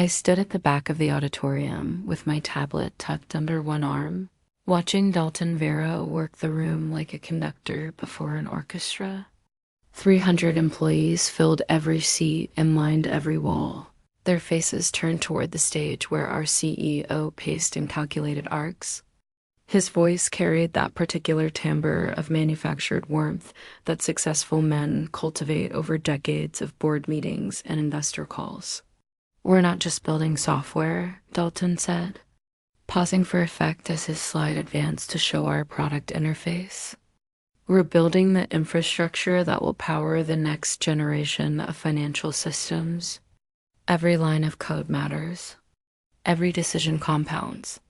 I stood at the back of the auditorium with my tablet tucked under one arm, watching Dalton Vero work the room like a conductor before an orchestra. 300 employees filled every seat and lined every wall, their faces turned toward the stage where our CEO paced in calculated arcs. His voice carried that particular timbre of manufactured warmth that successful men cultivate over decades of board meetings and investor calls. "We're not just building software," Dalton said, pausing for effect as his slide advanced to show our product interface. "We're building the infrastructure that will power the next generation of financial systems. Every line of code matters. Every decision compounds."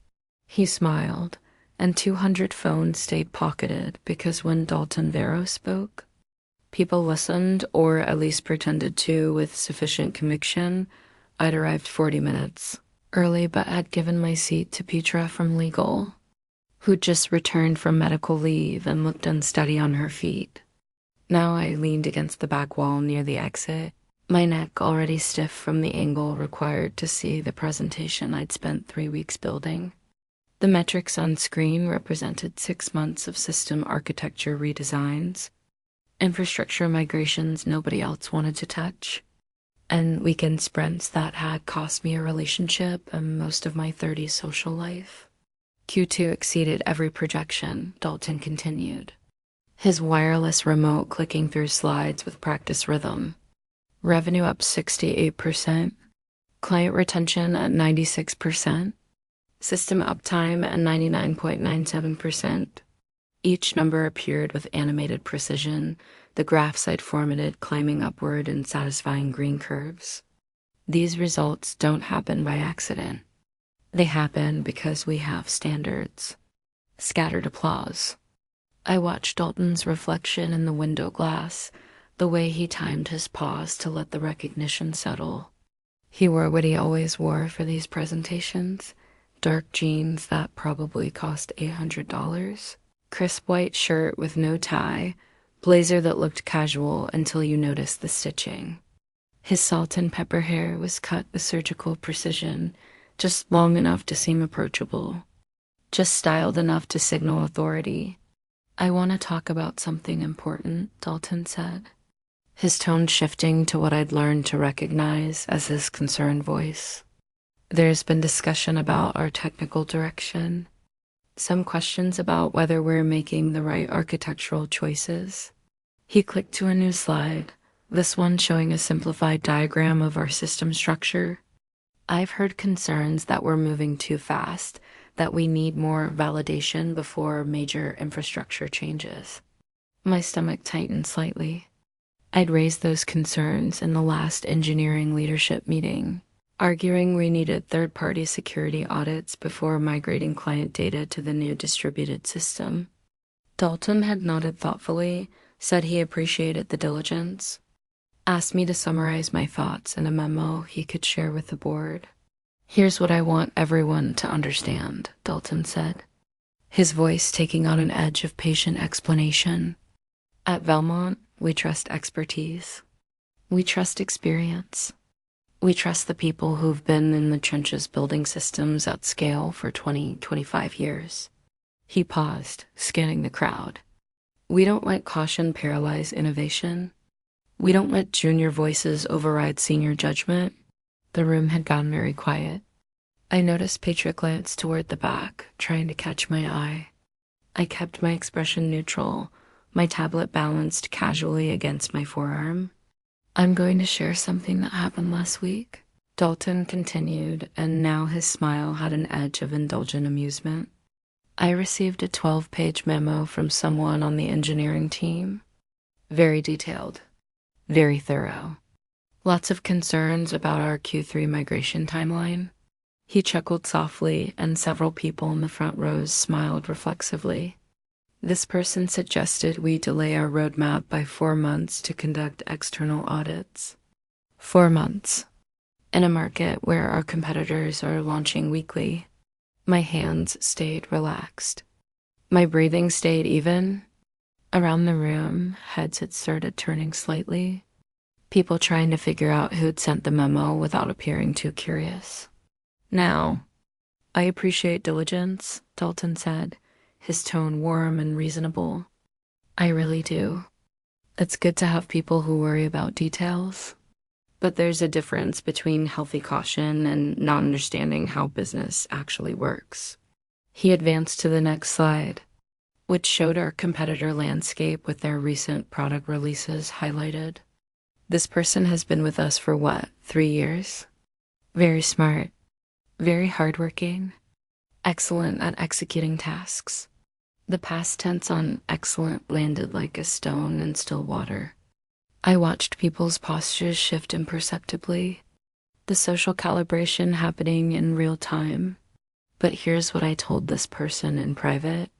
He smiled, and 200 phones stayed pocketed because when Dalton Vero spoke, people listened, or at least pretended to, with sufficient conviction. I'd arrived 40 minutes early, but had given my seat to Petra from legal, who'd just returned from medical leave and looked unsteady on her feet. Now I leaned against the back wall near the exit, my neck already stiff from the angle required to see the presentation I'd spent 3 weeks building. The metrics on screen represented 6 months of system architecture redesigns, infrastructure migrations nobody else wanted to touch, and weekend sprints that had cost me a relationship and most of my 30s social life. Q2 exceeded every projection, Dalton continued, his wireless remote clicking through slides with practice rhythm. Revenue up 68%, client retention at 96%, system uptime at 99.97%. Each number appeared with animated precision, the graphs I'd formatted climbing upward in satisfying green curves. These results don't happen by accident. They happen because we have standards. Scattered applause. I watched Dalton's reflection in the window glass, the way he timed his pause to let the recognition settle. He wore what he always wore for these presentations, dark jeans that probably cost $800, crisp white shirt with no tie, blazer that looked casual until you noticed the stitching. His salt and pepper hair was cut with surgical precision, just long enough to seem approachable, just styled enough to signal authority. "I want to talk about something important," Dalton said, his tone shifting to what I'd learned to recognize as his concerned voice. "There's been discussion about our technical direction, some questions about whether we're making the right architectural choices." He clicked to a new slide, this one showing a simplified diagram of our system structure. "I've heard concerns that we're moving too fast, that we need more validation before major infrastructure changes." My stomach tightened slightly. I'd raised those concerns in the last engineering leadership meeting, arguing we needed third-party security audits before migrating client data to the new distributed system. Dalton had nodded thoughtfully, said he appreciated the diligence, asked me to summarize my thoughts in a memo he could share with the board. "Here's what I want everyone to understand," Dalton said, his voice taking on an edge of patient explanation. "At Valmont, we trust expertise. We trust experience. We trust the people who've been in the trenches building systems at scale for 25 years. He paused, scanning the crowd. "We don't let caution paralyze innovation. We don't let junior voices override senior judgment." The room had gone very quiet. I noticed Petra glance toward the back, trying to catch my eye. I kept my expression neutral, my tablet balanced casually against my forearm. "I'm going to share something that happened last week," Dalton continued, and now his smile had an edge of indulgent amusement. "I received a 12-page memo from someone on the engineering team. Very detailed, very thorough. Lots of concerns about our Q3 migration timeline." He chuckled softly, and several people in the front rows smiled reflexively. "This person suggested we delay our roadmap by 4 months to conduct external audits." 4 months. In a market where our competitors are launching weekly. My hands stayed relaxed. My breathing stayed even. Around the room, heads had started turning slightly. People trying to figure out who'd sent the memo without appearing too curious. Now, I appreciate diligence, Dalton said, his tone warm and reasonable. I really do. It's good to have people who worry about details. But there's a difference between healthy caution and not understanding how business actually works. He advanced to the next slide, which showed our competitor landscape with their recent product releases highlighted. This person has been with us for what, 3 years? Very smart, very hardworking, excellent at executing tasks. The past tense on excellent landed like a stone in still water. I watched people's postures shift imperceptibly, the social calibration happening in real time. But here's what I told this person in private,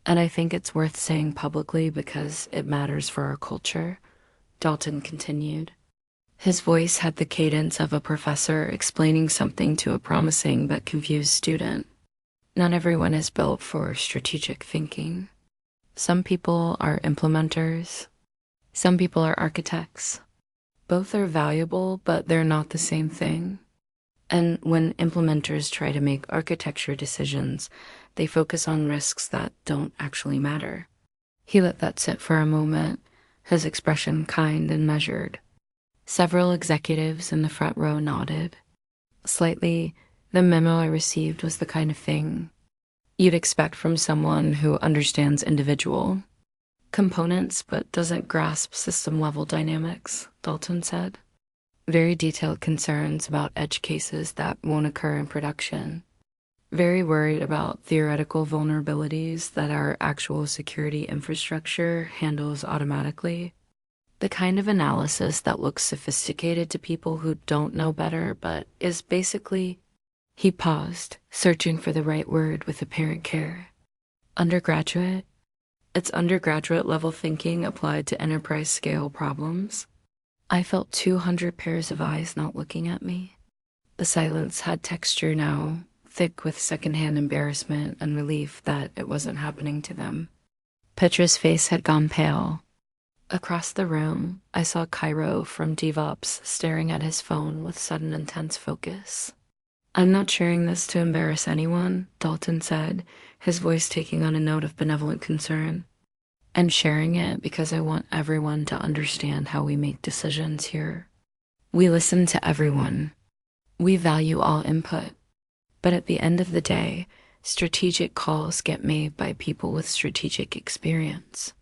and I think it's worth saying publicly because it matters for our culture, Dalton continued. His voice had the cadence of a professor explaining something to a promising but confused student. Not everyone is built for strategic thinking. Some people are implementers. Some people are architects. Both are valuable, but they're not the same thing. And when implementers try to make architecture decisions, they focus on risks that don't actually matter. He let that sit for a moment, his expression kind and measured. Several executives in the front row nodded. Slightly, the memo I received was the kind of thing you'd expect from someone who understands individual components but doesn't grasp system-level dynamics, Dalton said. Very detailed concerns about edge cases that won't occur in production. Very worried about theoretical vulnerabilities that our actual security infrastructure handles automatically. The kind of analysis that looks sophisticated to people who don't know better, but is basically... He paused, searching for the right word with apparent care. Undergraduate? It's undergraduate level thinking applied to enterprise scale problems. I felt 200 pairs of eyes not looking at me. The silence had texture now, thick with secondhand embarrassment and relief that it wasn't happening to them. Petra's face had gone pale. Across the room, I saw Cairo from DevOps staring at his phone with sudden intense focus. I'm not sharing this to embarrass anyone, Dalton said, his voice taking on a note of benevolent concern. I'm sharing it because I want everyone to understand how we make decisions here. We listen to everyone. We value all input. But at the end of the day, strategic calls get made by people with strategic experience.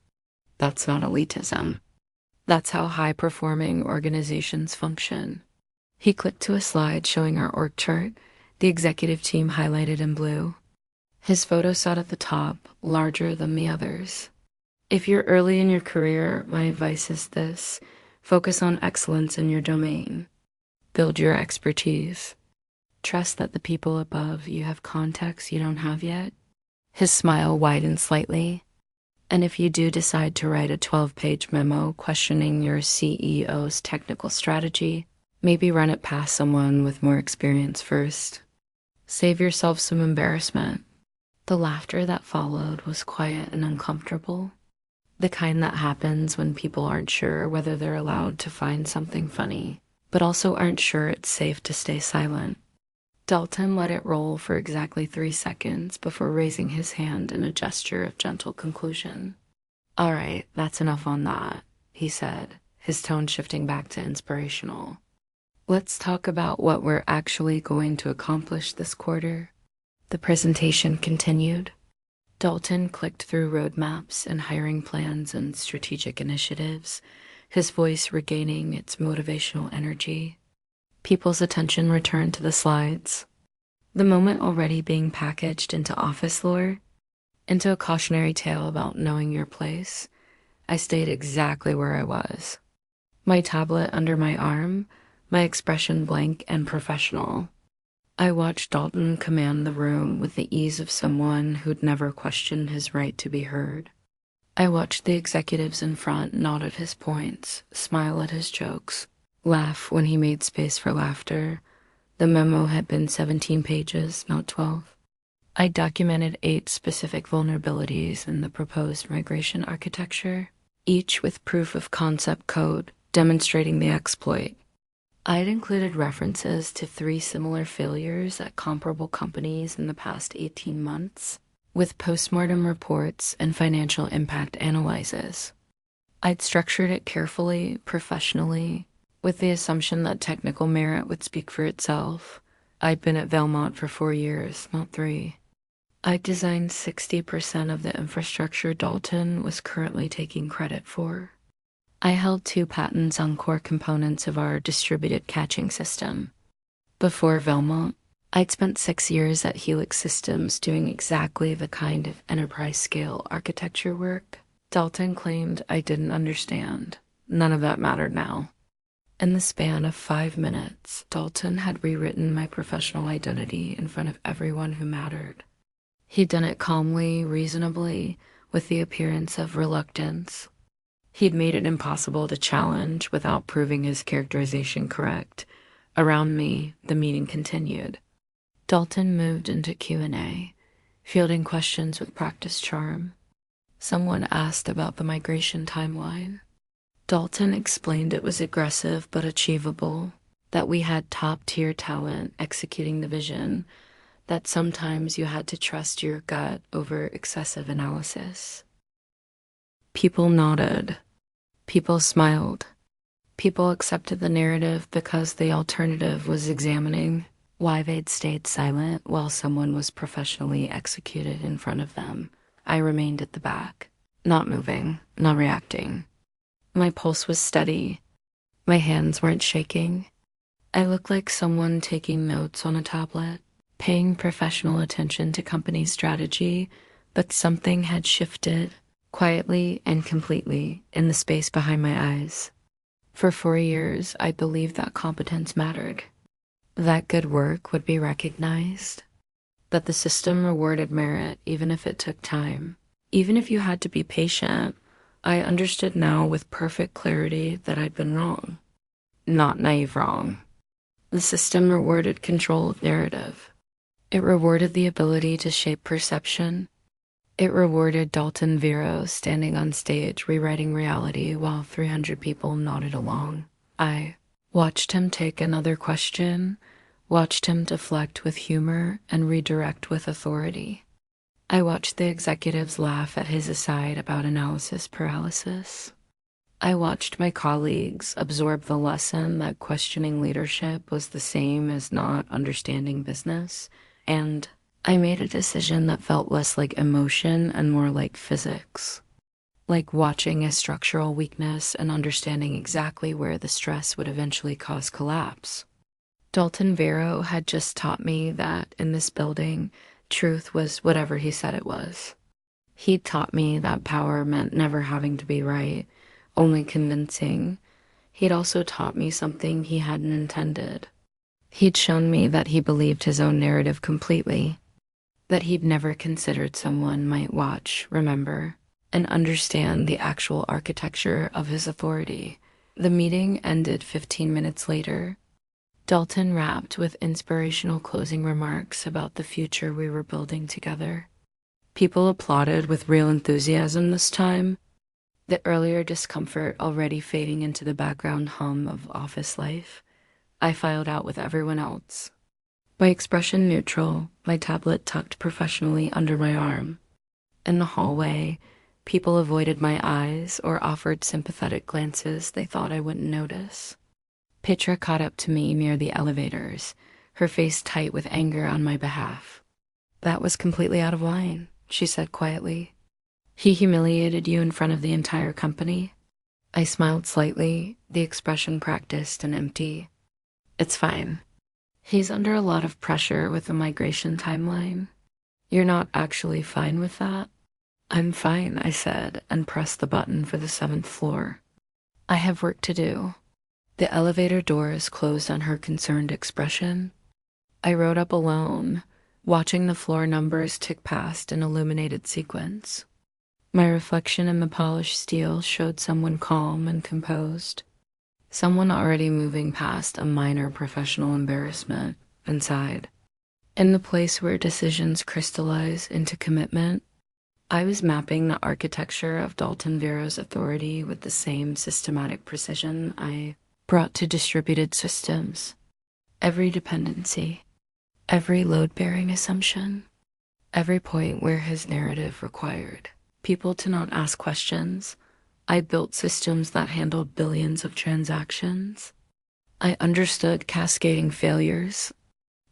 That's not elitism. That's how high-performing organizations function. He clicked to a slide showing our org chart, the executive team highlighted in blue. His photo sat at the top, larger than the others. If you're early in your career, my advice is this: focus on excellence in your domain. Build your expertise. Trust that the people above you have context you don't have yet. His smile widened slightly. And if you do decide to write a 12-page memo questioning your CEO's technical strategy, maybe run it past someone with more experience first. Save yourself some embarrassment. The laughter that followed was quiet and uncomfortable. The kind that happens when people aren't sure whether they're allowed to find something funny, but also aren't sure it's safe to stay silent. Dalton let it roll for exactly 3 seconds before raising his hand in a gesture of gentle conclusion. All right, that's enough on that, he said, his tone shifting back to inspirational. Let's talk about what we're actually going to accomplish this quarter. The presentation continued. Dalton clicked through roadmaps and hiring plans and strategic initiatives, his voice regaining its motivational energy. People's attention returned to the slides. The moment already being packaged into office lore, into a cautionary tale about knowing your place. I stayed exactly where I was. My tablet under my arm, my expression blank and professional. I watched Dalton command the room with the ease of someone who'd never questioned his right to be heard. I watched the executives in front nod at his points, smile at his jokes, laugh when he made space for laughter. The memo had been 17 pages, not 12. I documented 8 specific vulnerabilities in the proposed migration architecture, each with proof of concept code demonstrating the exploit. I'd included references to 3 similar failures at comparable companies in the past 18 months, with postmortem reports and financial impact analyses. I'd structured it carefully, professionally, with the assumption that technical merit would speak for itself. I'd been at Valmont for 4 years, not 3. I'd designed 60% of the infrastructure Dalton was currently taking credit for. I held 2 patents on core components of our distributed catching system. Before Valmont, I'd spent 6 years at Helix Systems doing exactly the kind of enterprise-scale architecture work Dalton claimed I didn't understand. None of that mattered now. In the span of 5 minutes, Dalton had rewritten my professional identity in front of everyone who mattered. He'd done it calmly, reasonably, with the appearance of reluctance. He'd made it impossible to challenge without proving his characterization correct. Around me, the meeting continued. Dalton moved into Q&A, fielding questions with practiced charm. Someone asked about the migration timeline. Dalton explained it was aggressive but achievable, that we had top-tier talent executing the vision, that sometimes you had to trust your gut over excessive analysis. People nodded. People smiled. People accepted the narrative because the alternative was examining why they'd stayed silent while someone was professionally executed in front of them. I remained at the back, not moving, not reacting. My pulse was steady. My hands weren't shaking. I looked like someone taking notes on a tablet, paying professional attention to company strategy, but something had shifted, quietly and completely, in the space behind my eyes. For 4 years, I believed that competence mattered, that good work would be recognized, that the system rewarded merit even if it took time, even if you had to be patient. I understood now with perfect clarity that I'd been wrong. Not naive wrong. The system rewarded control of narrative. It rewarded the ability to shape perception. It rewarded Dalton Vero standing on stage rewriting reality while 300 people nodded along. I watched him take another question, watched him deflect with humor and redirect with authority. I watched the executives laugh at his aside about analysis paralysis. I watched my colleagues absorb the lesson that questioning leadership was the same as not understanding business, and I made a decision that felt less like emotion and more like physics, like watching a structural weakness and understanding exactly where the stress would eventually cause collapse. Dalton Vero had just taught me that in this building, truth was whatever he said it was. He'd taught me that power meant never having to be right, only convincing. He'd also taught me something he hadn't intended. He'd shown me that he believed his own narrative completely, that he'd never considered someone might watch, remember, and understand the actual architecture of his authority. The meeting ended 15 minutes later. Dalton wrapped with inspirational closing remarks about the future we were building together. People applauded with real enthusiasm this time, the earlier discomfort already fading into the background hum of office life. I filed out with everyone else. My expression neutral, my tablet tucked professionally under my arm. In the hallway, people avoided my eyes or offered sympathetic glances they thought I wouldn't notice. Petra caught up to me near the elevators, her face tight with anger on my behalf. "That was completely out of line," she said quietly. "He humiliated you in front of the entire company." I smiled slightly, the expression practiced and empty. "It's fine. He's under a lot of pressure with the migration timeline. You're not actually fine with that?" "I'm fine," I said, and pressed the button for the 7th floor. "I have work to do." The elevator doors closed on her concerned expression. I rode up alone, watching the floor numbers tick past in illuminated sequence. My reflection in the polished steel showed someone calm and composed, someone already moving past a minor professional embarrassment inside. In the place where decisions crystallize into commitment, I was mapping the architecture of Dalton Vero's authority with the same systematic precision I brought to distributed systems. Every dependency, every load-bearing assumption, every point where his narrative required people to not ask questions. I built systems that handled billions of transactions. I understood cascading failures.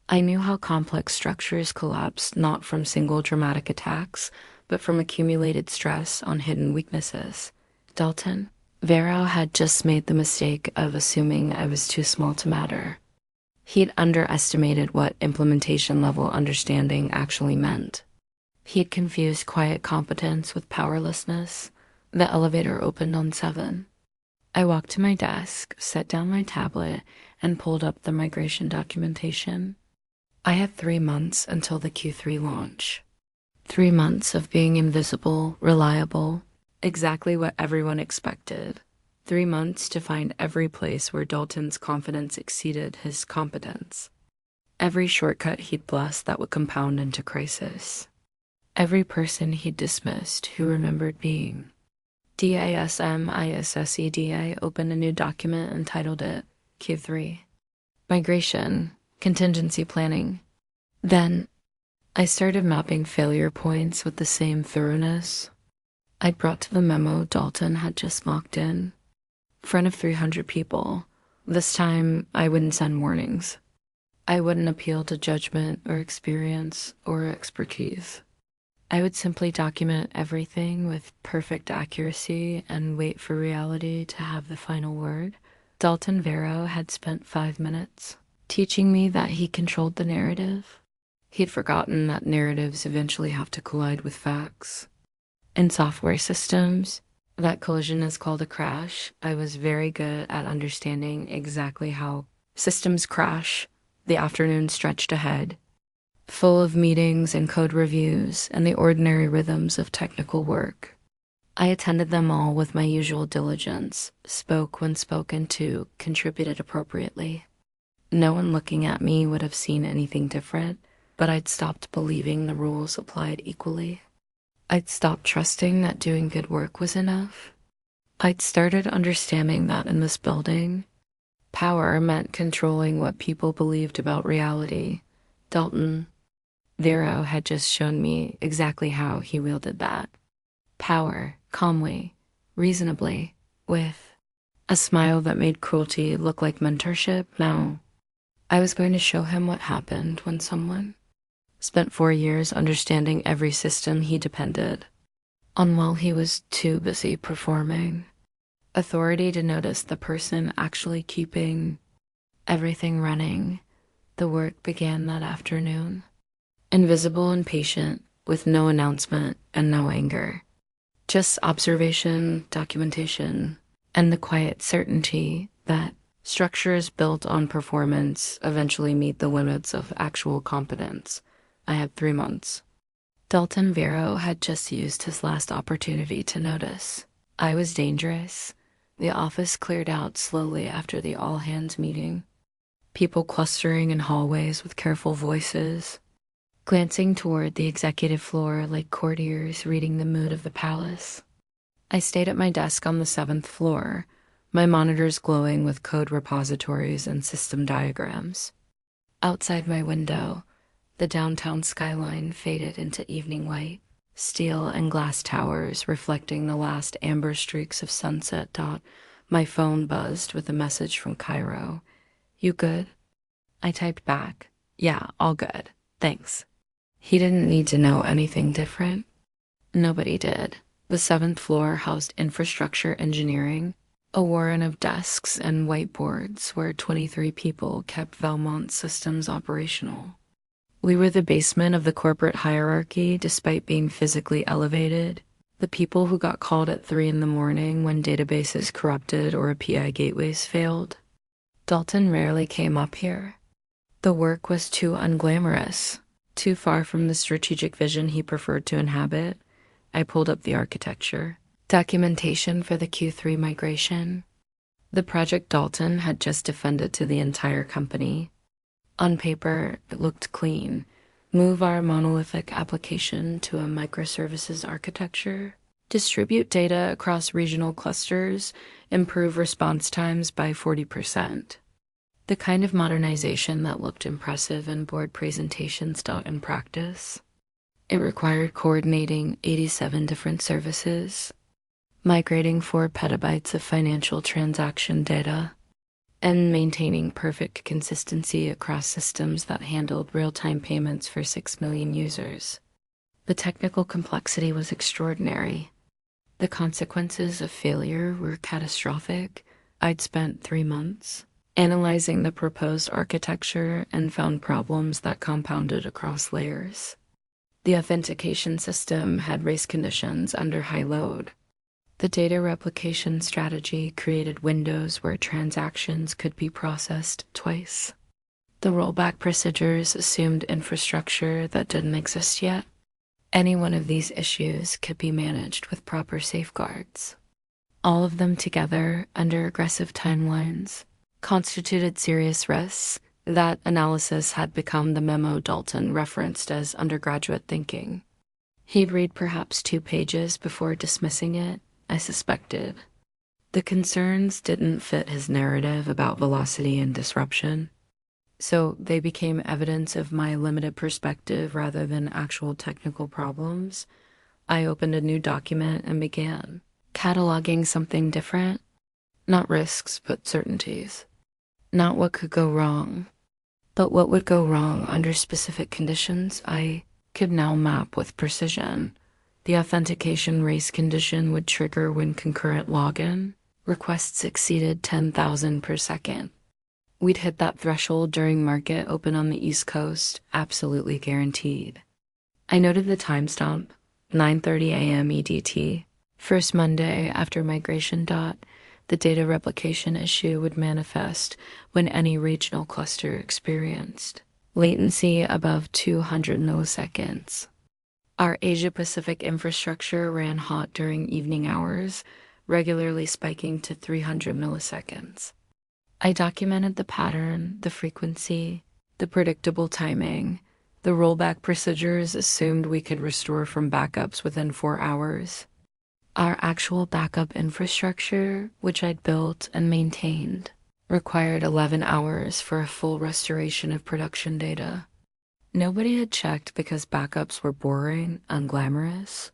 I knew how complex structures collapse not from single dramatic attacks, but from accumulated stress on hidden weaknesses. Dalton Vero had just made the mistake of assuming I was too small to matter. He'd underestimated what implementation level understanding actually meant. He had confused quiet competence with powerlessness. The elevator opened on 7. I walked to my desk, set down my tablet, and pulled up the migration documentation. I had 3 months until the Q3 launch. 3 months of being invisible, reliable, exactly what everyone expected. 3 months to find every place where Dalton's confidence exceeded his competence. Every shortcut he'd blessed that would compound into crisis. Every person he'd dismissed who remembered being. DASMISSEDA opened a new document and titled it Q3. Migration, contingency planning. Then, I started mapping failure points with the same thoroughness I'd brought to the memo Dalton had just mocked in front of 300 people. This time, I wouldn't send warnings. I wouldn't appeal to judgment or experience or expertise. I would simply document everything with perfect accuracy and wait for reality to have the final word. Dalton Vero had spent 5 minutes teaching me that he controlled the narrative. He'd forgotten that narratives eventually have to collide with facts. In software systems, that collision is called a crash. I was very good at understanding exactly how systems crash. The afternoon stretched ahead, full of meetings and code reviews and the ordinary rhythms of technical work. I attended them all with my usual diligence, spoke when spoken to, contributed appropriately. No one looking at me would have seen anything different, but I'd stopped believing the rules applied equally. I'd stopped trusting that doing good work was enough. I'd started understanding that in this building, power meant controlling what people believed about reality. Dalton Vero had just shown me exactly how he wielded that. Power, calmly, reasonably, with a smile that made cruelty look like mentorship. Now, I was going to show him what happened when someone spent 4 years understanding every system he depended on while he was too busy performing. Authority to notice the person actually keeping everything running. The work began that afternoon. Invisible and patient, with no announcement and no anger. Just observation, documentation, and the quiet certainty that structures built on performance eventually meet the limits of actual competence. I had 3 months. Dalton Vero had just used his last opportunity to notice. I was dangerous. The office cleared out slowly after the all-hands meeting. People clustering in hallways with careful voices, glancing toward the executive floor like courtiers reading the mood of the palace. I stayed at my desk on the 7th floor, my monitors glowing with code repositories and system diagrams. Outside my window, the downtown skyline faded into evening white, steel and glass towers reflecting the last amber streaks of sunset. My phone buzzed with a message from Cairo. "You good?" I typed back, "Yeah, all good. Thanks." He didn't need to know anything different. Nobody did. The 7th floor housed infrastructure engineering, a warren of desks and whiteboards where 23 people kept Valmont systems operational. We were the basement of the corporate hierarchy despite being physically elevated. The people who got called at 3 in the morning when databases corrupted or API gateways failed. Dalton rarely came up here. The work was too unglamorous, too far from the strategic vision he preferred to inhabit. I pulled up the architecture. Documentation for the Q3 migration. The project Dalton had just defended to the entire company. On paper, it looked clean. Move our monolithic application to a microservices architecture, distribute data across regional clusters, improve response times by 40%. The kind of modernization that looked impressive in board presentations taught in practice. It required coordinating 87 different services, migrating 4 petabytes of financial transaction data, and maintaining perfect consistency across systems that handled real-time payments for 6 million users. The technical complexity was extraordinary. The consequences of failure were catastrophic. I'd spent 3 months analyzing the proposed architecture and found problems that compounded across layers. The authentication system had race conditions under high load. The data replication strategy created windows where transactions could be processed twice. The rollback procedures assumed infrastructure that didn't exist yet. Any one of these issues could be managed with proper safeguards. All of them together, under aggressive timelines, constituted serious risks. That analysis had become the memo Dalton referenced as undergraduate thinking. He'd read perhaps 2 pages before dismissing it, I suspected. The concerns didn't fit his narrative about velocity and disruption, so they became evidence of my limited perspective rather than actual technical problems. I opened a new document and began cataloging something different. Not risks, but certainties. Not what could go wrong, but what would go wrong under specific conditions I could now map with precision. The authentication race condition would trigger when concurrent login requests exceeded 10,000 per second. We'd hit that threshold during market open on the East Coast, absolutely guaranteed. I noted the timestamp, 9:30 a.m. EDT, first Monday after migration. The data replication issue would manifest when any regional cluster experienced latency above 200 milliseconds. Our Asia-Pacific infrastructure ran hot during evening hours, regularly spiking to 300 milliseconds. I documented the pattern, the frequency, the predictable timing. The rollback procedures assumed we could restore from backups within 4 hours. Our actual backup infrastructure, which I'd built and maintained, required 11 hours for a full restoration of production data. Nobody had checked because backups were boring, unglamorous,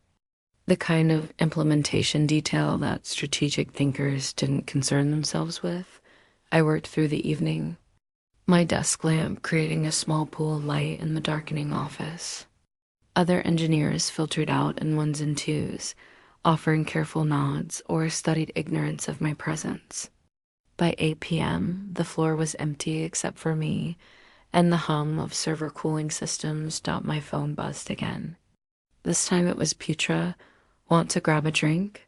the kind of implementation detail that strategic thinkers didn't concern themselves with. I worked through the evening, my desk lamp creating a small pool of light in the darkening office. Other engineers filtered out in ones and twos, offering careful nods or studied ignorance of my presence. By 8 p.m., the floor was empty except for me, and the hum of server cooling systems stopped my phone buzzed again. This time it was Putra. Want to grab a drink?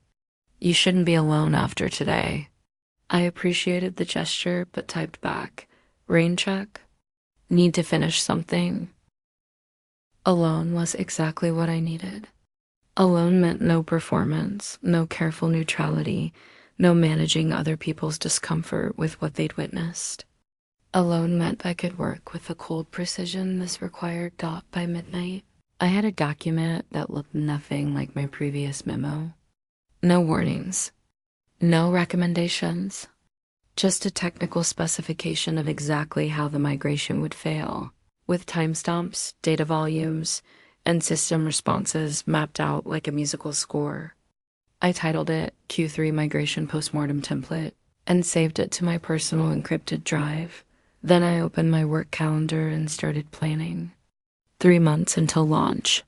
You shouldn't be alone after today. I appreciated the gesture, but typed back, rain check? Need to finish something? Alone was exactly what I needed. Alone meant no performance, no careful neutrality, no managing other people's discomfort with what they'd witnessed. Alone meant I could work with the cold precision this required. By midnight, I had a document that looked nothing like my previous memo. No warnings, no recommendations, just a technical specification of exactly how the migration would fail, with timestamps, data volumes, and system responses mapped out like a musical score. I titled it Q3 Migration Postmortem Template and saved it to my personal encrypted drive. Then I opened my work calendar and started planning. 3 months until launch.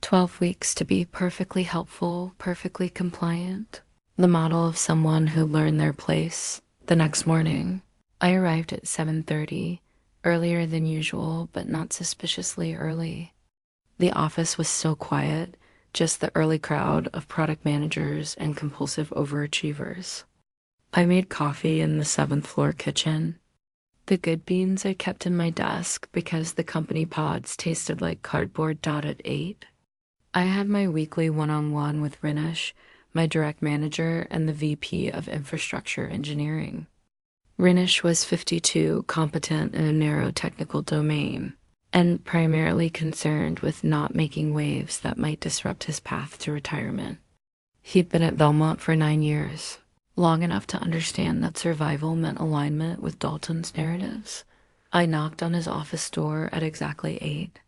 12 weeks to be perfectly helpful, perfectly compliant. The model of someone who learned their place. The next morning, I arrived at 7:30, earlier than usual, but not suspiciously early. The office was so quiet, just the early crowd of product managers and compulsive overachievers. I made coffee in the 7th floor kitchen. The good beans I kept in my desk because the company pods tasted like cardboard. At 8, I had my weekly one-on-one with Rinish, my direct manager, and the VP of Infrastructure Engineering. Rinish was 52, competent in a narrow technical domain. and primarily concerned with not making waves that might disrupt his path to retirement. He'd been at Belmont for 9 years, long enough to understand that survival meant alignment with Dalton's narratives. I knocked on his office door at exactly 8.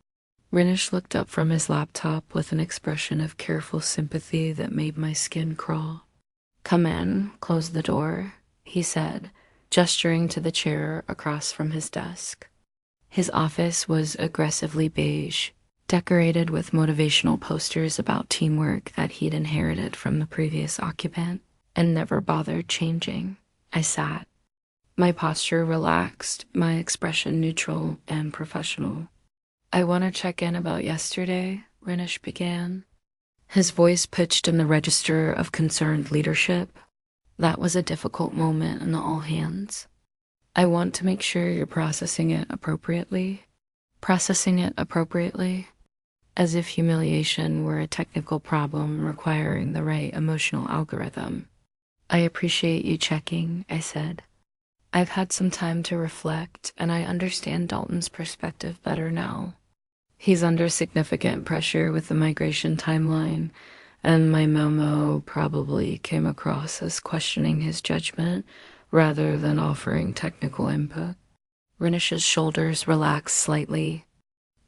Rinish looked up from his laptop with an expression of careful sympathy that made my skin crawl. "Come in, close the door," he said, gesturing to the chair across from his desk. His office was aggressively beige, decorated with motivational posters about teamwork that he'd inherited from the previous occupant and never bothered changing. I sat, my posture relaxed, my expression neutral and professional. "I want to check in about yesterday," Rinish began, his voice pitched in the register of concerned leadership. That was a difficult moment in the all hands. "I want to make sure you're processing it appropriately." Processing it appropriately, as if humiliation were a technical problem requiring the right emotional algorithm. "I appreciate you checking," I said. "I've had some time to reflect, and I understand Dalton's perspective better now. He's under significant pressure with the migration timeline, and my memo probably came across as questioning his judgment rather than offering technical input." Rinish's shoulders relaxed slightly.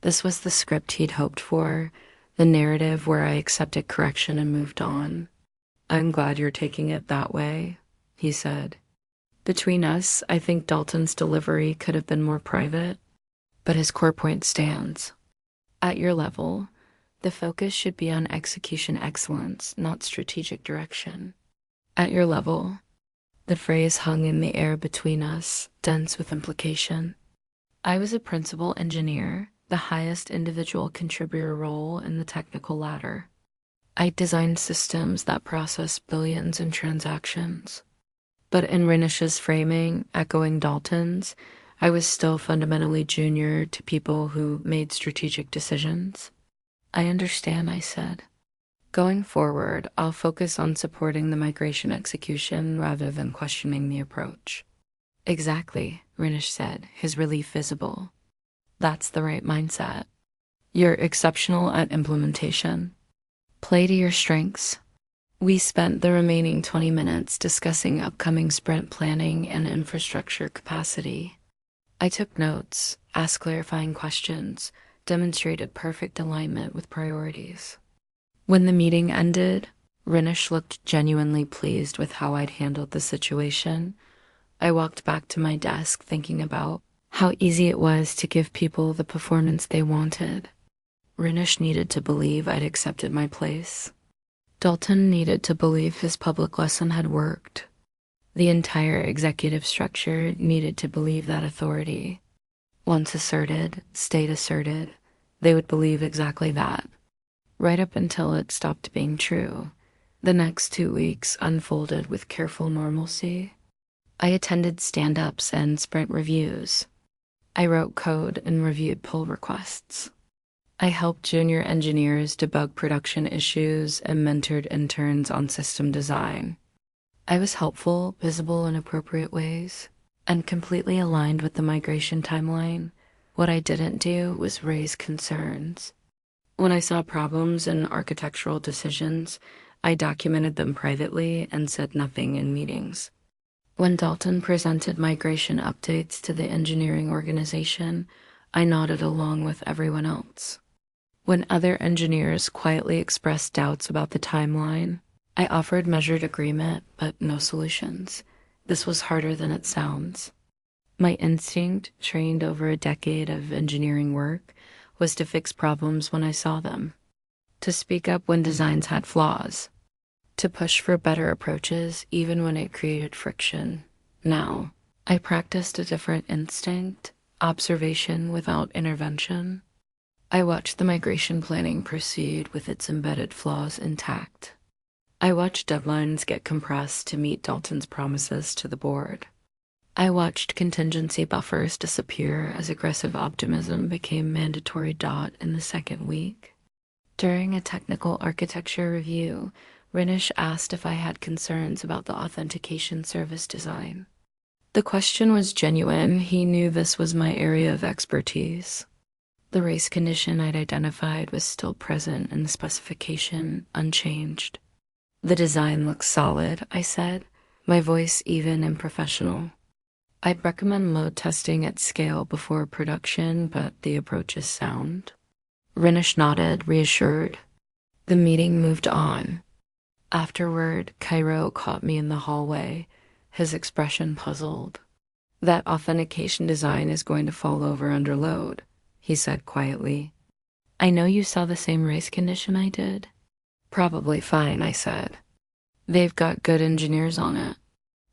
This was the script he'd hoped for, the narrative where I accepted correction and moved on. "I'm glad you're taking it that way," he said. "Between us, I think Dalton's delivery could have been more private, but his core point stands. At your level, the focus should be on execution excellence, not strategic direction. At your level." The phrase hung in the air between us, dense with implication. I was a principal engineer, the highest individual contributor role in the technical ladder. I designed systems that process billions in transactions. But in Rinish's framing, echoing Dalton's, I was still fundamentally junior to people who made strategic decisions. "I understand," I said. "Going forward, I'll focus on supporting the migration execution rather than questioning the approach." "Exactly," Rinish said, his relief visible. "That's the right mindset. You're exceptional at implementation. Play to your strengths." We spent the remaining 20 minutes discussing upcoming sprint planning and infrastructure capacity. I took notes, asked clarifying questions, demonstrated perfect alignment with priorities. When the meeting ended, Rinish looked genuinely pleased with how I'd handled the situation. I walked back to my desk thinking about how easy it was to give people the performance they wanted. Rinish needed to believe I'd accepted my place. Dalton needed to believe his public lesson had worked. The entire executive structure needed to believe that authority. Once asserted, stayed asserted, they would believe exactly that. Right up until it stopped being true. The next 2 weeks unfolded with careful normalcy. I attended stand-ups and sprint reviews. I wrote code and reviewed pull requests. I helped junior engineers debug production issues and mentored interns on system design. I was helpful, visible in appropriate ways, and completely aligned with the migration timeline. What I didn't do was raise concerns. When I saw problems in architectural decisions, I documented them privately and said nothing in meetings. When Dalton presented migration updates to the engineering organization, I nodded along with everyone else. When other engineers quietly expressed doubts about the timeline, I offered measured agreement, but no solutions. This was harder than it sounds. My instinct, trained over a decade of engineering work, was to fix problems when I saw them, to speak up when designs had flaws, to push for better approaches even when it created friction. Now, I practiced a different instinct, observation without intervention. I watched the migration planning proceed with its embedded flaws intact. I watched deadlines get compressed to meet Dalton's promises to the board. I watched contingency buffers disappear as aggressive optimism became mandatory in the second week. During a technical architecture review, Rinish asked if I had concerns about the authentication service design. The question was genuine. He knew this was my area of expertise. The race condition I'd identified was still present in the specification, unchanged. The design looks solid, I said, my voice even and professional. I'd recommend load testing at scale before production, but the approach is sound. Rinish nodded, reassured. The meeting moved on. Afterward, Cairo caught me in the hallway, his expression puzzled. That authentication design is going to fall over under load, he said quietly. I know you saw the same race condition I did. Probably fine, I said. They've got good engineers on it.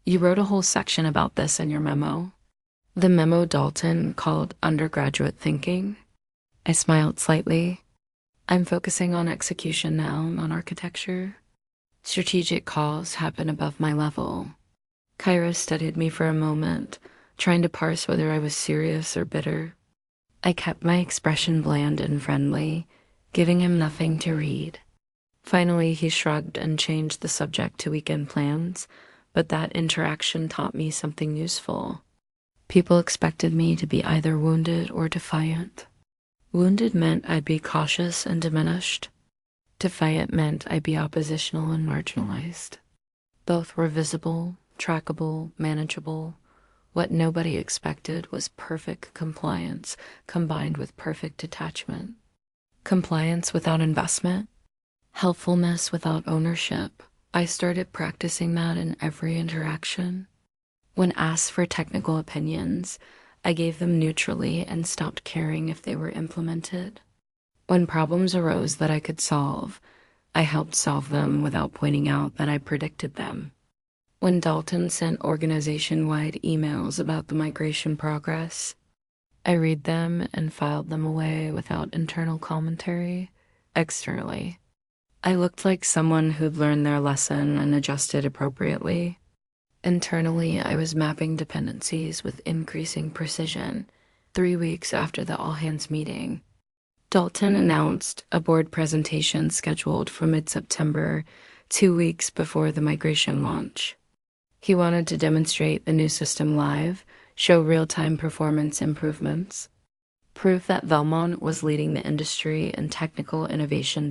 You wrote a whole section about this in your memo. The memo Dalton called undergraduate thinking. I smiled slightly. I'm focusing on execution now, not architecture. Strategic calls happen above my level. Cairo studied me for a moment, trying to parse whether I was serious or bitter. I kept my expression bland and friendly, giving him nothing to read. Finally, he shrugged and changed the subject to weekend plans, but that interaction taught me something useful. People expected me to be either wounded or defiant. Wounded meant I'd be cautious and diminished. Defiant meant I'd be oppositional and marginalized. Both were visible, trackable, manageable. What nobody expected was perfect compliance combined with perfect detachment. Compliance without investment, helpfulness without ownership. I started practicing that in every interaction. When asked for technical opinions, I gave them neutrally and stopped caring if they were implemented. When problems arose that I could solve, I helped solve them without pointing out that I predicted them. When Dalton sent organization-wide emails about the migration progress, I read them and filed them away without internal commentary, externally. I looked like someone who'd learned their lesson and adjusted appropriately. Internally, I was mapping dependencies with increasing precision. 3 weeks after the all-hands meeting, Dalton announced a board presentation scheduled for mid-September, 2 weeks before the migration launch. He wanted to demonstrate the new system live, show real-time performance improvements, prove that Valmont was leading the industry in technical innovation.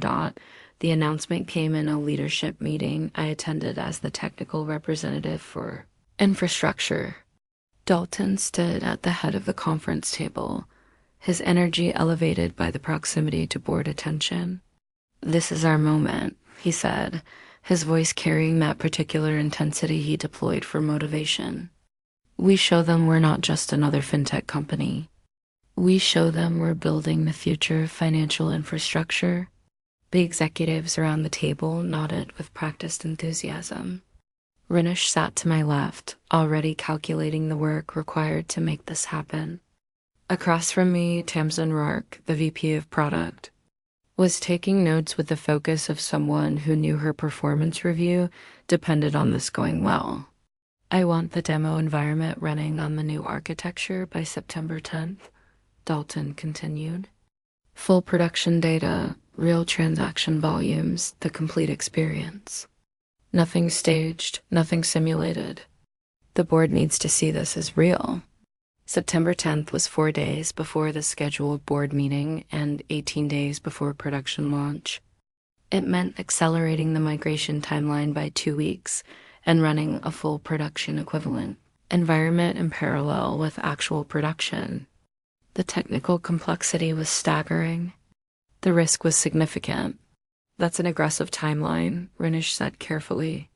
The announcement came in a leadership meeting I attended as the technical representative for infrastructure. Dalton stood at the head of the conference table, his energy elevated by the proximity to board attention. This is our moment, he said, his voice carrying that particular intensity he deployed for motivation. We show them we're not just another fintech company. We show them we're building the future of financial infrastructure. The executives around the table nodded with practiced enthusiasm. Rinish sat to my left, already calculating the work required to make this happen. Across from me, Tamsin Rourke, the VP of Product, was taking notes with the focus of someone who knew her performance review depended on this going well. I want the demo environment running on the new architecture by September 10th, Dalton continued. Full production data, real transaction volumes, the complete experience. Nothing staged, nothing simulated. The board needs to see this as real. September 10th was 4 days before the scheduled board meeting and 18 days before production launch. It meant accelerating the migration timeline by 2 weeks and running a full production equivalent environment in parallel with actual production. The technical complexity was staggering. The risk was significant. That's an aggressive timeline, Rinish said carefully.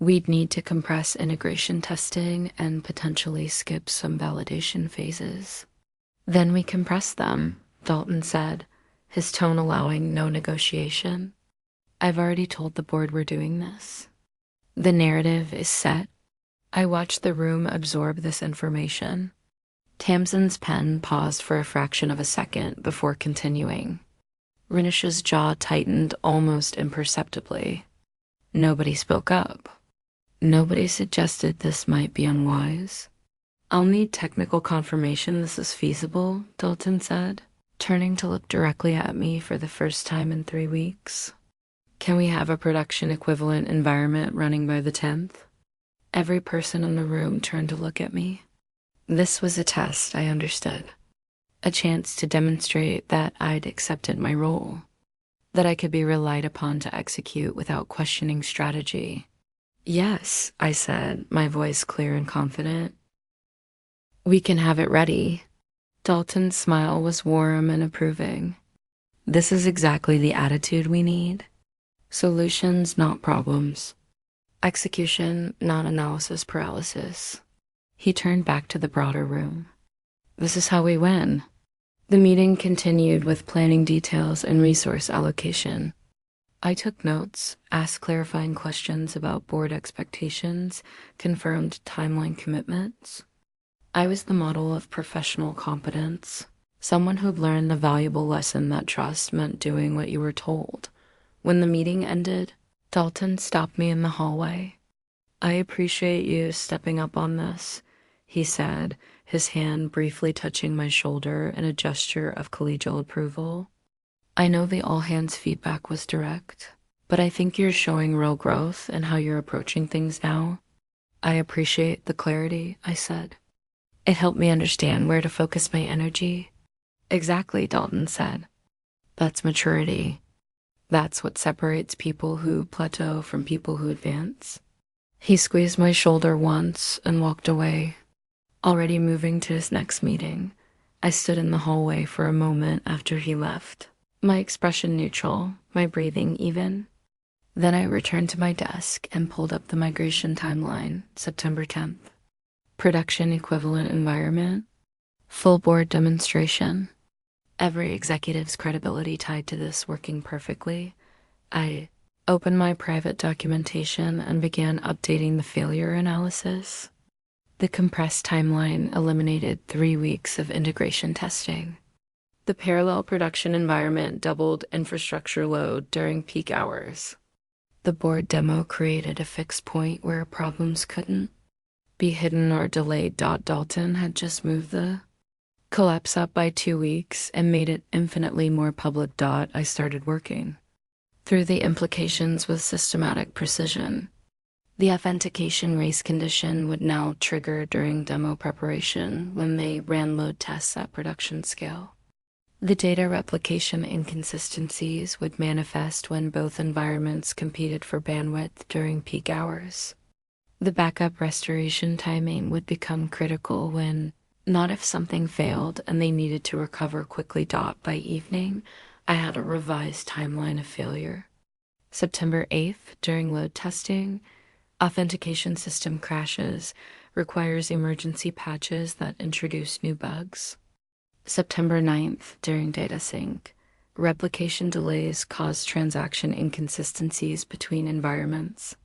We'd need to compress integration testing and potentially skip some validation phases. Then we compress them, Dalton said, his tone allowing no negotiation. I've already told the board we're doing this. The narrative is set. I watched the room absorb this information. Tamsin's pen paused for a fraction of a second before continuing. Rinish's jaw tightened almost imperceptibly. Nobody spoke up. Nobody suggested this might be unwise. I'll need technical confirmation this is feasible, Dalton said, turning to look directly at me for the first time in 3 weeks. Can we have a production equivalent environment running by the 10th? Every person in the room turned to look at me. This was a test, I understood. a chance to demonstrate that I'd accepted my role, that I could be relied upon to execute without questioning strategy. "Yes," I said, my voice clear and confident. "We can have it ready." Dalton's smile was warm and approving. "This is exactly the attitude we need. Solutions, not problems. Execution, not analysis paralysis." He turned back to the broader room. "This is how we win." The meeting continued with planning details and resource allocation. I took notes, asked clarifying questions about board expectations, confirmed timeline commitments. I was the model of professional competence, someone who'd learned the valuable lesson that trust meant doing what you were told. When the meeting ended, Dalton stopped me in the hallway. "I appreciate you stepping up on this," he said, his hand briefly touching my shoulder in a gesture of collegial approval. "I know the all-hands feedback was direct, but I think you're showing real growth in how you're approaching things now." "I appreciate the clarity," I said. "It helped me understand where to focus my energy." "Exactly," Dalton said. "That's maturity. That's what separates people who plateau from people who advance." He squeezed my shoulder once and walked away. Already moving to his next meeting, I stood in the hallway for a moment after he left, my expression neutral, my breathing even. Then I returned to my desk and pulled up the migration timeline, September 10th. Production equivalent environment, full board demonstration. Every executive's credibility tied to this working perfectly. I opened my private documentation and began updating the failure analysis. The compressed timeline eliminated 3 weeks of integration testing. The parallel production environment doubled infrastructure load during peak hours. The board demo created a fixed point where problems couldn't be hidden or delayed. Dalton had just moved the collapse up by 2 weeks and made it infinitely more public. I started working through the implications with systematic precision. The authentication race condition would now trigger during demo preparation when they ran load tests at production scale. The data replication inconsistencies would manifest when both environments competed for bandwidth during peak hours. The backup restoration timing would become critical when, not if something failed and they needed to recover quickly. By evening, I had a revised timeline of failure. September 8th, during load testing, authentication system crashes, requires emergency patches that introduce new bugs. September 9th, during data sync, replication delays cause transaction inconsistencies between environments.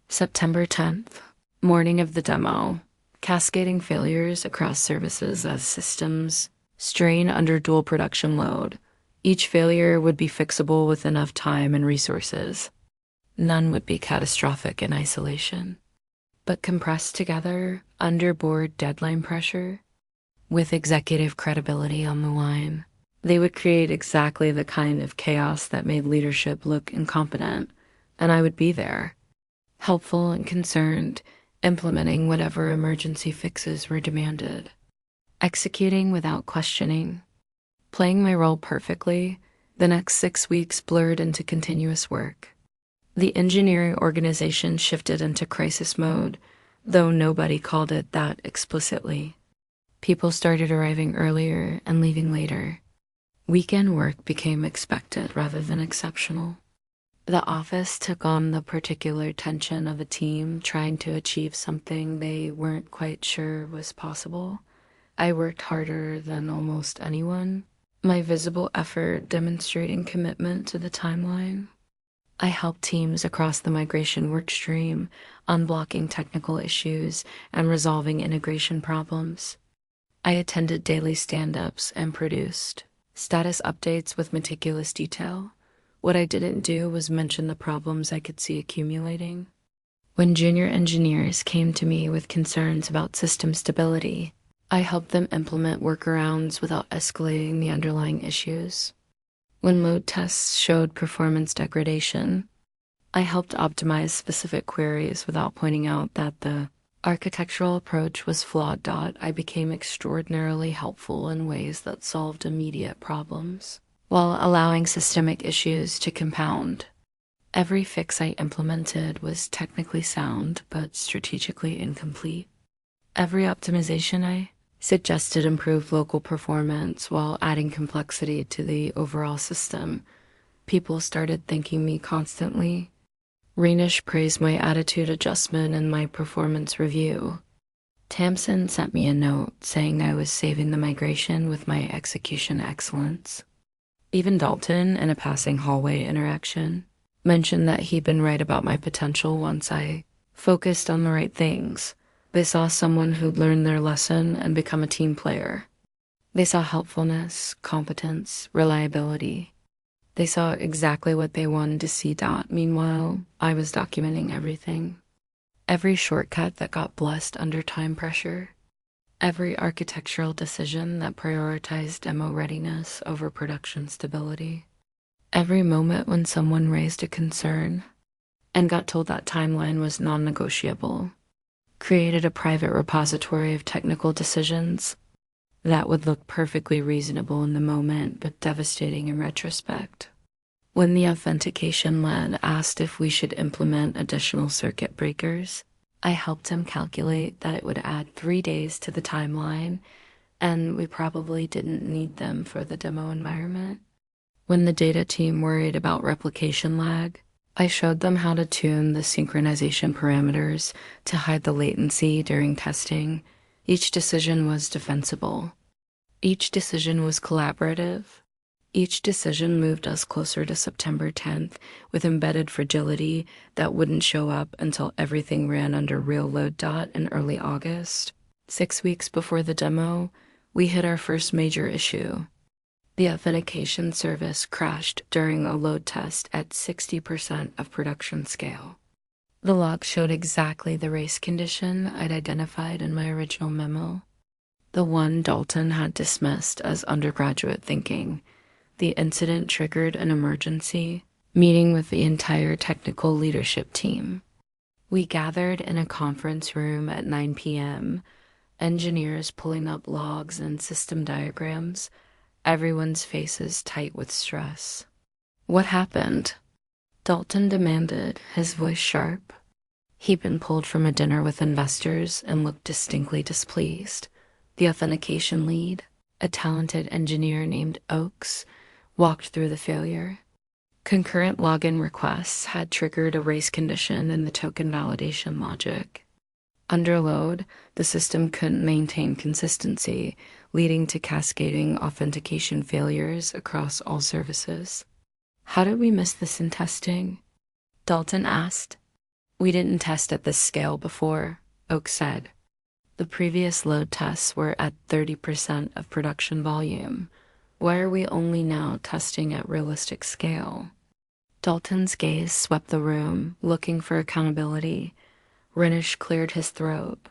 September 10th, morning of the demo, cascading failures across services as systems strain under dual production load. Each failure would be fixable with enough time and resources. None would be catastrophic in isolation, but compressed together under board deadline pressure, with executive credibility on the line, they would create exactly the kind of chaos that made leadership look incompetent, and I would be there, helpful and concerned, implementing whatever emergency fixes were demanded, executing without questioning, playing my role perfectly. The next 6 weeks blurred into continuous work. The engineering organization shifted into crisis mode, though nobody called it that explicitly. People started arriving earlier and leaving later. Weekend work became expected rather than exceptional. The office took on the particular tension of a team trying to achieve something they weren't quite sure was possible. I worked harder than almost anyone, my visible effort demonstrating commitment to the timeline. I helped teams across the migration workstream, unblocking technical issues and resolving integration problems. I attended daily stand-ups and produced status updates with meticulous detail. What I didn't do was mention the problems I could see accumulating. When junior engineers came to me with concerns about system stability, I helped them implement workarounds without escalating the underlying issues. When load tests showed performance degradation, I helped optimize specific queries without pointing out that the Architectural approach was flawed. I became extraordinarily helpful in ways that solved immediate problems, while allowing systemic issues to compound. Every fix I implemented was technically sound, but strategically incomplete. Every optimization I suggested improved local performance while adding complexity to the overall system. People started thanking me constantly. Rainish praised my attitude adjustment and my performance review. Tamsin sent me a note saying I was saving the migration with my execution excellence. Even Dalton, in a passing hallway interaction, mentioned that he'd been right about my potential once I focused on the right things. They saw someone who'd learned their lesson and become a team player. They saw helpfulness, competence, reliability. They saw exactly what they wanted to see. Meanwhile, I was documenting everything. Every shortcut that got blessed under time pressure. Every architectural decision that prioritized demo readiness over production stability. Every moment when someone raised a concern and got told that timeline was non-negotiable. Created a private repository of technical decisions that would look perfectly reasonable in the moment, but devastating in retrospect. When the authentication lead asked if we should implement additional circuit breakers, I helped him calculate that it would add 3 days to the timeline, and we probably didn't need them for the demo environment. When the data team worried about replication lag, I showed them how to tune the synchronization parameters to hide the latency during testing. Each decision was defensible. Each decision was collaborative. Each decision moved us closer to September 10th with embedded fragility that wouldn't show up until everything ran under real load. In early August, 6 weeks before the demo, we hit our first major issue. The authentication service crashed during a load test at 60% of production scale. The log showed exactly the race condition I'd identified in my original memo, the one Dalton had dismissed as undergraduate thinking. The incident triggered an emergency meeting with the entire technical leadership team. We gathered in a conference room at 9 p.m., engineers pulling up logs and system diagrams, everyone's faces tight with stress. What happened? Dalton demanded, his voice sharp. He'd been pulled from a dinner with investors and looked distinctly displeased. The authentication lead, a talented engineer named Oakes, walked through the failure. Concurrent login requests had triggered a race condition in the token validation logic. Under load, the system couldn't maintain consistency, leading to cascading authentication failures across all services. How did we miss this in testing? Dalton asked. We didn't test at this scale before, Oak said. The previous load tests were at 30% of production volume. Why are we only now testing at realistic scale? Dalton's gaze swept the room, looking for accountability. Renish cleared his throat.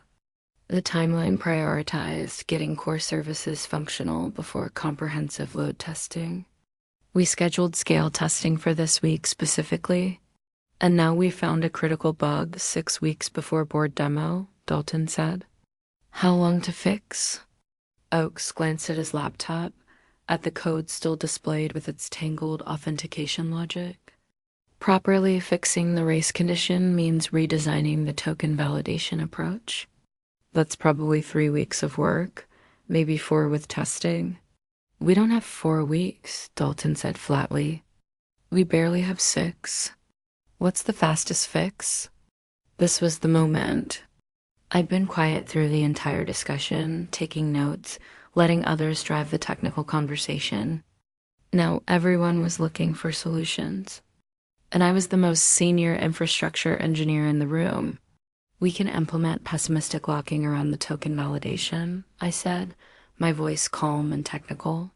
The timeline prioritized getting core services functional before comprehensive load testing. We scheduled scale testing for this week specifically, and now we found a critical bug 6 weeks before board demo, Dalton said. How long to fix? Oakes glanced at his laptop, at the code still displayed with its tangled authentication logic. Properly fixing the race condition means redesigning the token validation approach. That's probably 3 weeks of work, maybe 4 with testing. We don't have 4 weeks, Dalton said flatly. We barely have 6. What's the fastest fix? This was the moment. I'd been quiet through the entire discussion, taking notes, letting others drive the technical conversation. Now everyone was looking for solutions. And I was the most senior infrastructure engineer in the room. We can implement pessimistic locking around the token validation, I said, my voice calm and technical.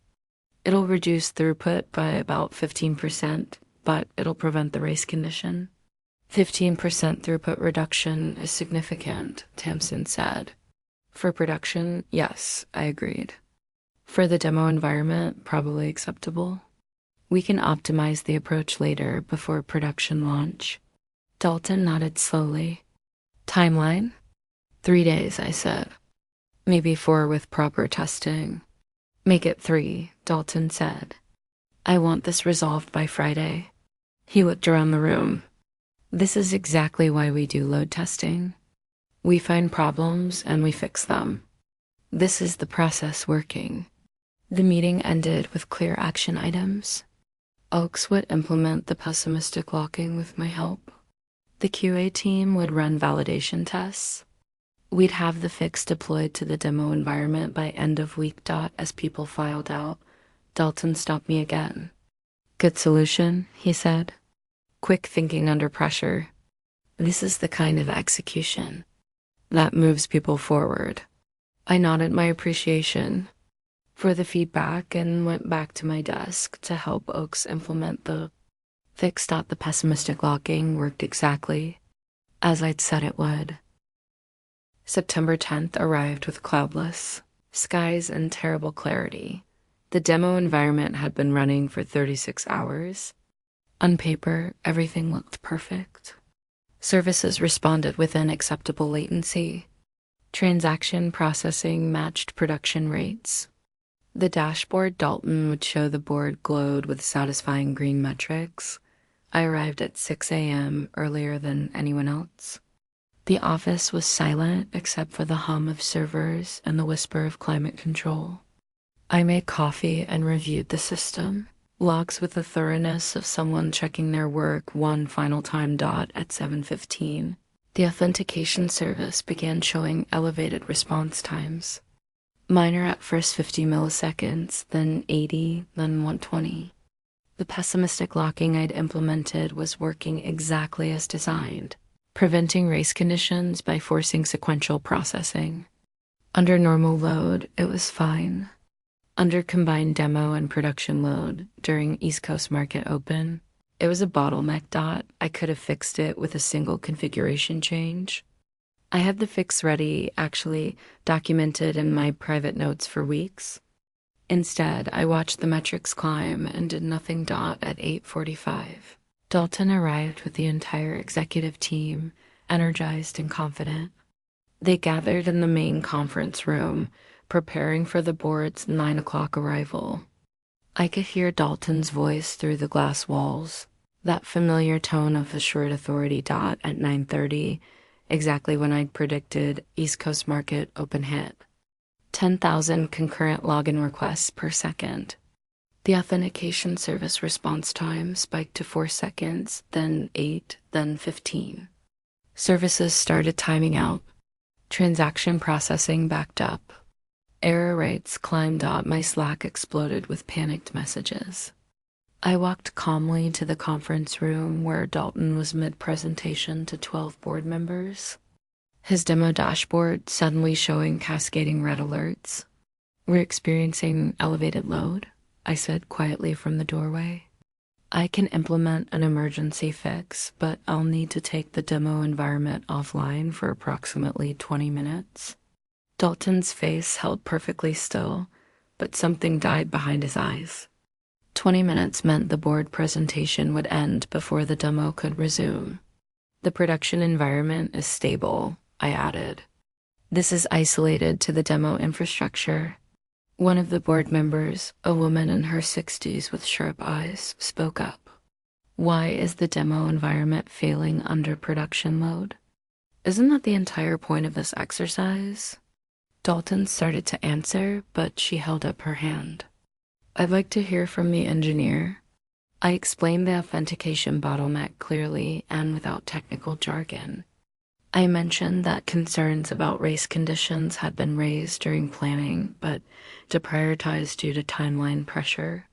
It'll reduce throughput by about 15%, but it'll prevent the race condition. 15% throughput reduction is significant, Tamsin said. For production, yes, I agreed. For the demo environment, probably acceptable. We can optimize the approach later before production launch. Dalton nodded slowly. Timeline? 3 days, I said. Maybe 4 with proper testing. Make it 3, Dalton said. I want this resolved by Friday. He looked around the room. This is exactly why we do load testing. We find problems and we fix them. This is the process working. The meeting ended with clear action items. Oaks would implement the pessimistic locking with my help. The QA team would run validation tests. We'd have the fix deployed to the demo environment by end of week. As people filed out, Dalton stopped me again. Good solution, he said. Quick thinking under pressure. This is the kind of execution that moves people forward. I nodded my appreciation for the feedback and went back to my desk to help Oaks implement the fix. The pessimistic locking worked exactly as I'd said it would. September 10th arrived with cloudless skies and terrible clarity. The demo environment had been running for 36 hours. On paper, everything looked perfect. Services responded within acceptable latency. Transaction processing matched production rates. The dashboard Dalton would show the board glowed with satisfying green metrics. I arrived at 6 a.m. earlier than anyone else. The office was silent except for the hum of servers and the whisper of climate control. I made coffee and reviewed the system. Logs with the thoroughness of someone checking their work one final time. At 7:15, the authentication service began showing elevated response times. Minor at first 50 milliseconds, then 80, then 120. The pessimistic locking I'd implemented was working exactly as designed, preventing race conditions by forcing sequential processing. Under normal load, it was fine. Under combined demo and production load during East Coast market open, it was a bottleneck. I could have fixed it with a single configuration change. I had the fix ready, actually documented in my private notes for weeks. Instead, I watched the metrics climb and did nothing. At 8:45, Dalton arrived with the entire executive team, energized and confident. They gathered in the main conference room, preparing for the board's 9 o'clock arrival. I could hear Dalton's voice through the glass walls, that familiar tone of assured authority. At 9:30, exactly when I'd predicted East Coast market open hit. 10,000 concurrent login requests per second. The authentication service response time spiked to 4 seconds, then 8, then 15. Services started timing out. Transaction processing backed up. Error rates climbed. My Slack exploded with panicked messages. I walked calmly to the conference room where Dalton was mid-presentation to 12 board members. His demo dashboard suddenly showing cascading red alerts. We're experiencing elevated load, I said quietly from the doorway. I can implement an emergency fix, but I'll need to take the demo environment offline for approximately 20 minutes. Dalton's face held perfectly still, but something died behind his eyes. 20 minutes meant the board presentation would end before the demo could resume. The production environment is stable, I added. This is isolated to the demo infrastructure. One of the board members, a woman in her 60s with sharp eyes, spoke up. Why is the demo environment failing under production load? Isn't that the entire point of this exercise? Dalton started to answer, but she held up her hand. I'd like to hear from the engineer. I explained the authentication bottleneck clearly and without technical jargon. I mentioned that concerns about race conditions had been raised during planning, but deprioritized due to timeline pressure.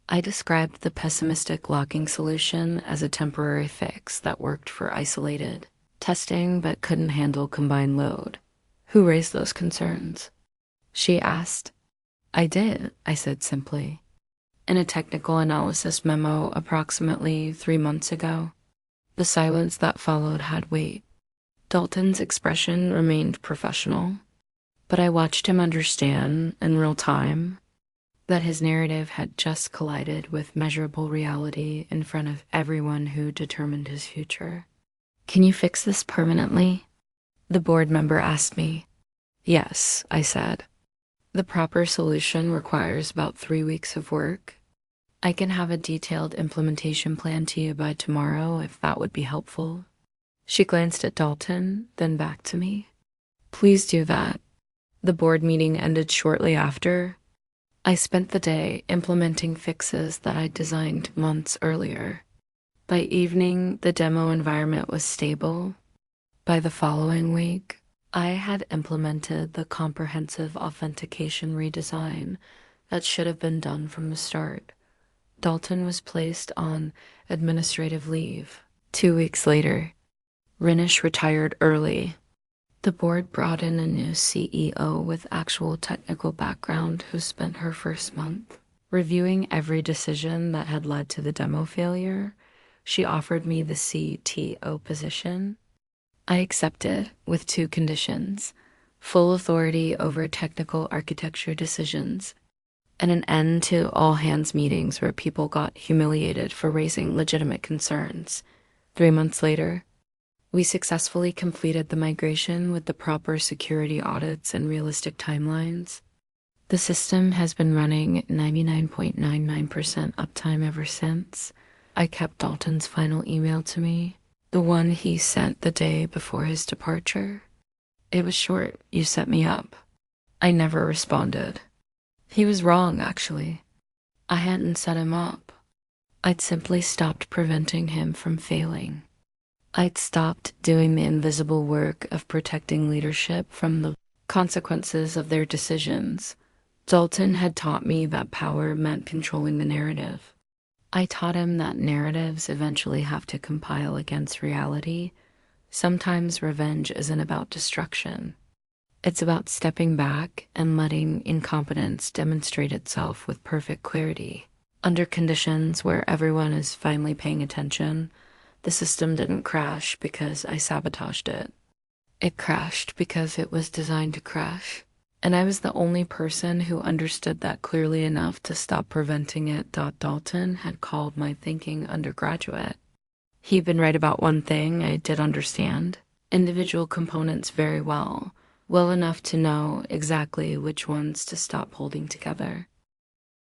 I described the pessimistic locking solution as a temporary fix that worked for isolated testing but couldn't handle combined load. Who raised those concerns? She asked. I did, I said simply. In a technical analysis memo approximately 3 months ago. The silence that followed had weight. Dalton's expression remained professional, but I watched him understand in real time that his narrative had just collided with measurable reality in front of everyone who determined his future. Can you fix this permanently? The board member asked me. Yes, I said. The proper solution requires about 3 weeks of work. I can have a detailed implementation plan to you by tomorrow if that would be helpful. She glanced at Dalton, then back to me. Please do that. The board meeting ended shortly after. I spent the day implementing fixes that I designed months earlier. By evening, the demo environment was stable. By the following week, I had implemented the comprehensive authentication redesign that should have been done from the start. Dalton was placed on administrative leave. 2 weeks later, Rinish retired early. The board brought in a new CEO with actual technical background who spent her first month reviewing every decision that had led to the demo failure. She offered me the CTO position. I accepted with 2 conditions: full authority over technical architecture decisions, and an end to all hands meetings where people got humiliated for raising legitimate concerns. 3 months later, we successfully completed the migration with the proper security audits and realistic timelines. The system has been running at 99.99% uptime ever since. I kept Dalton's final email to me, the one he sent the day before his departure. It was short: "You set me up." I never responded. He was wrong, actually. I hadn't set him up. I'd simply stopped preventing him from failing. I'd stopped doing the invisible work of protecting leadership from the consequences of their decisions. Dalton had taught me that power meant controlling the narrative. I taught him that narratives eventually have to compile against reality. Sometimes revenge isn't about destruction. It's about stepping back and letting incompetence demonstrate itself with perfect clarity. Under conditions where everyone is finally paying attention, the system didn't crash because I sabotaged it. It crashed because it was designed to crash. And I was the only person who understood that clearly enough to stop preventing it. Dalton had called my thinking undergraduate. He'd been right about one thing I did understand: individual components very well enough to know exactly which ones to stop holding together.